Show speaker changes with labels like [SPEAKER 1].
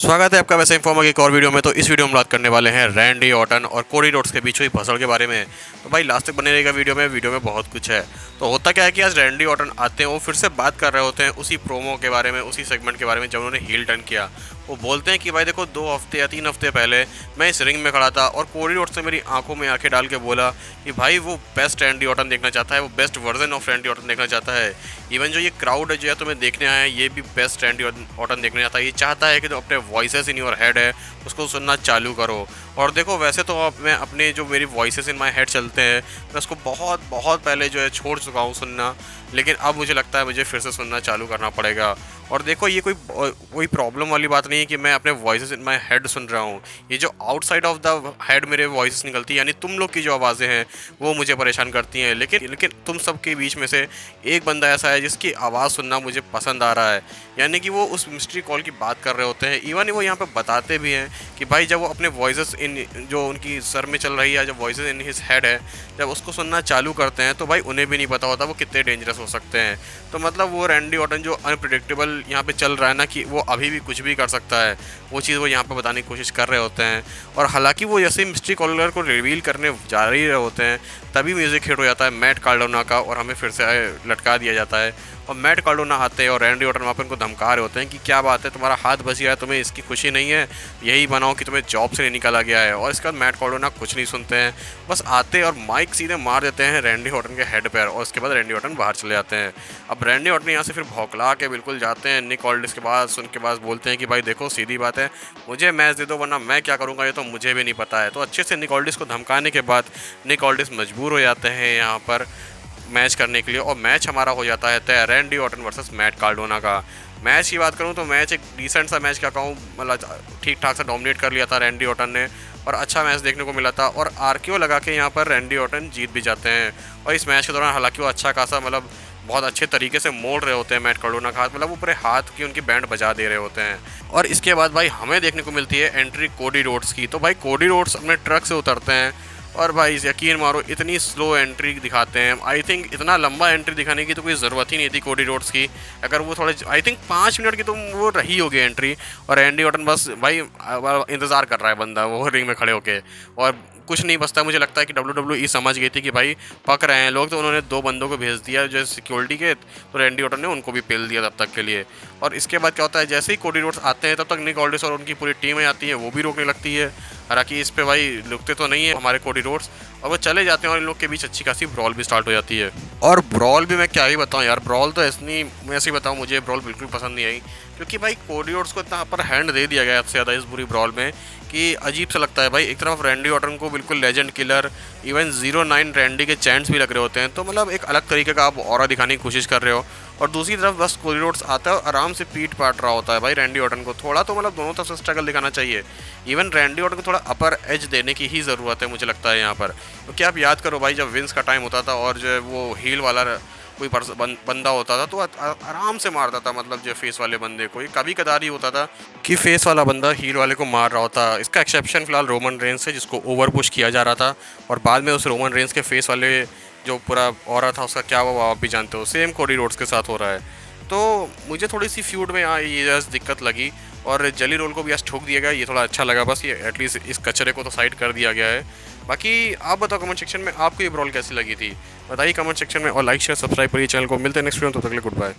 [SPEAKER 1] स्वागत है आपका वैसे इन्फॉर्मर की एक और वीडियो में। तो इस वीडियो में बात करने वाले हैं रैंडी ऑर्टन और कोडी रोड्स के बीच हुई भसड़ के बारे में। तो भाई लास्ट तक बने रहेगा वीडियो में बहुत कुछ है। तो होता क्या है कि आज रैंडी ऑर्टन आते हैं, वो फिर से बात कर रहे होते हैं उसी प्रोमो के बारे में, उसी सेगमेंट के बारे में जब उन्होंने हील टर्न किया। वो बोलते हैं कि भाई देखो 2 हफ्ते या 3 हफ्ते पहले मैं इस रिंग में खड़ा था और कोडी रोड्स ने मेरी आंखों में आंखें डाल के बोला कि भाई वो बेस्ट रैंडी ऑर्टन देखना चाहता है, वो best version of Randy Orton देखना चाहता है। इवन जो ये क्राउड है जो है तुम्हें देखने आया है, ये भी बेस्ट रैंडी ऑर्टन देखने चाहता है। ये चाहता है कि तुम अपने वॉइसेस इन योर हेड है उसको सुनना चालू करो। और देखो वैसे तो अब मैं अपने जो मेरी वॉइसेस इन माय हेड चलते हैं मैं उसको बहुत बहुत पहले जो है छोड़ चुका हूँ सुनना, लेकिन अब मुझे लगता है मुझे फिर से सुनना चालू करना पड़ेगा। और देखो ये कोई प्रॉब्लम वाली बात नहीं है कि मैं अपने वॉइसेस इन माय हेड सुन रहा हूँ। ये जो आउटसाइड ऑफ द हेड मेरे वॉइसेस निकलती है, यानी तुम लोग की जो आवाज़ें हैं वो मुझे परेशान करती हैं। लेकिन तुम सब के बीच में से एक बंदा ऐसा है जिसकी आवाज़ सुनना मुझे पसंद आ रहा है, यानी कि वो उस मिस्ट्री कॉल की बात कर रहे होते हैं। इवन वो यहाँ पे बताते भी हैं कि भाई जब वो अपने वॉइसेस इन जो उनकी सर में चल रही है, जब वॉइसेस इन हिज हेड है, जब उसको सुनना चालू करते हैं तो भाई उन्हें भी नहीं पता होता वो कितने डेंजरस हो सकते हैं। तो मतलब वो रैंडी ऑर्टन जो अनप्रिडिक्टेबल यहाँ पे चल रहा है ना, कि वो अभी भी कुछ भी कर सकता है, वो चीज़ वो यहाँ पे बताने की कोशिश कर रहे होते हैं। और हालांकि वो जैसे मिस्ट्री कॉलर को रिवील करने जा ही रहे होते हैं तभी म्यूज़िक हिट हो जाता है मैट कार्डोना का और हमें फिर से लटका दिया जाता है। और मैट कार्डोना आते हैं और रैंडी ऑर्टन वहाँ पर उनको धमका रहे होते हैं कि क्या बात है, तुम्हारा हाथ बच गया है, तुम्हें इसकी खुशी नहीं है, यही बनाओ कि तुम्हें जॉब से नहीं निकाला गया है। और इसके बाद मैट कार्डोना कुछ नहीं सुनते हैं, बस आते और माइक सीधे मार देते हैं रैंडी ऑर्टन के हेड पर और उसके बाद रैंडी ऑर्टन बाहर चले जाते हैं। अब रैंडी ऑर्टन यहाँ से फिर भौकला के बिल्कुल जाते हैं निक ऑल्डिस के पास, उनके पास बोलते हैं कि भाई देखो सीधी बात है, मुझे मैच दे दो वरना मैं क्या करूँगा ये तो मुझे भी नहीं पता है। तो अच्छे से निक ऑल्डिस को धमकाने के बाद निक ऑल्डिस मजबूर हो जाते हैं यहाँ पर मैच करने के लिए और मैच हमारा हो जाता है तय Randy Orton versus Matt Cardona का। मैच की बात करूं तो मैच एक डिसेंट सा मैच क्या कहूँ, मतलब ठीक ठाक सा डोमिनेट कर लिया था रैंडी ऑर्टन ने और अच्छा मैच देखने को मिला था। और आरकेओ लगा के यहाँ पर रैंडी ऑर्टन जीत भी जाते हैं। और इस मैच के दौरान हालांकि वो अच्छा खासा मतलब बहुत अच्छे तरीके से मोड़ रहे होते हैं मैट कार्डोना का हाथ, मतलब वो पूरे हाथ की उनकी बैंड बजा दे रहे होते हैं। और इसके बाद भाई हमें देखने को मिलती है एंट्री कोडी रोड्स की। तो भाई कोडी रोड्स अपने ट्रक से उतरते हैं और भाई यकीन मारो इतनी स्लो एंट्री दिखाते हैं। आई थिंक इतना लंबा एंट्री दिखाने की तो कोई ज़रूरत ही नहीं थी कोडी रोड्स की। अगर वो थोड़े आई थिंक 5 मिनट की तो वो रही होगी एंट्री। और रैंडी ऑर्टन बस भाई इंतज़ार कर रहा है बंदा वो रिंग में खड़े होके और कुछ नहीं बचता। मुझे लगता है कि WWE समझ गई थी कि भाई पक रहे हैं लोग, तो उन्होंने 2 बंदों को भेज दिया जो सिक्योरिटी के, तो रैंडी ऑर्टन ने उनको भी पेल दिया तब तक के लिए। और इसके बाद क्या होता है, जैसे ही कोडी रोड्स आते हैं तब तक निक ऑल्डिस और उनकी पूरी टीम आती है, वो भी रोकने लगती है। हालांकि इस पे भाई रुकते तो नहीं है हमारे कोडी रोड्स और वो चले जाते हैं और इन लोग के बीच अच्छी खासी ब्रॉल भी स्टार्ट हो जाती है। और ब्रॉल भी मैं क्या ही बताऊँ यार, ब्रॉल तो ऐसी मैं ऐसे ही बताऊँ, मुझे ब्रॉल बिल्कुल पसंद नहीं आई क्योंकि भाई कोडी रोड्स को इतना पर हैंड दे दिया गया सबसे ज़्यादा इस बुरी ब्रॉल में कि अजीब सा लगता है भाई। एक तरफ रैंडी ऑर्टन को बिल्कुल लेजेंड किलर, इवन 09 रैंडी के चैंट्स भी लग रहे होते हैं, तो मतलब एक अलग तरीके का आप ऑरा दिखाने की कोशिश कर रहे हो। और दूसरी तरफ बस कोडी रोड्स आता है और आराम से पीट पाट रहा होता है भाई रैंडी ऑर्टन को। थोड़ा तो मतलब दोनों तरफ से स्ट्रगल दिखाना चाहिए। इवन रैंडी ऑर्टन को थोड़ा अपर एज देने की ही ज़रूरत है मुझे लगता है यहाँ पर। क्योंकि आप याद करो भाई जब विंस का टाइम होता था और जो वो हील वाला कोई बंदा होता था तो आराम से मारता था, मतलब जो फेस वाले बंदे को। कभी कदार ही होता था कि फेस वाला बंदा हील वाले को मार रहा होता। इसका एक्सेप्शन फिलहाल रोमन रेंस है जिसको ओवर पुश किया जा रहा था और बाद में उस रोमन रेंस के फेस वाले जो पूरा औरत था उसका क्या हुआ आप भी जानते हो। सेम कोडी रोड्स के साथ हो रहा है। तो मुझे थोड़ी सी फ्यूड में यहाँ ये जस्ट दिक्कत लगी और जेली रोल को भी आज ठोक दिया गया, ये थोड़ा अच्छा लगा। बस ये एटलीस्ट इस कचरे को तो साइड कर दिया गया है। बाकी आप बताओ कमेंट सेक्शन में आपको ये ब्रॉल कैसी लगी थी, बताइए कमेंट सेक्शन में। और लाइक शेयर सब्सक्राइब करिए चैनल को। मिलते हैं नेक्स्ट वीडियो, तब तक के लिए गुड बाय।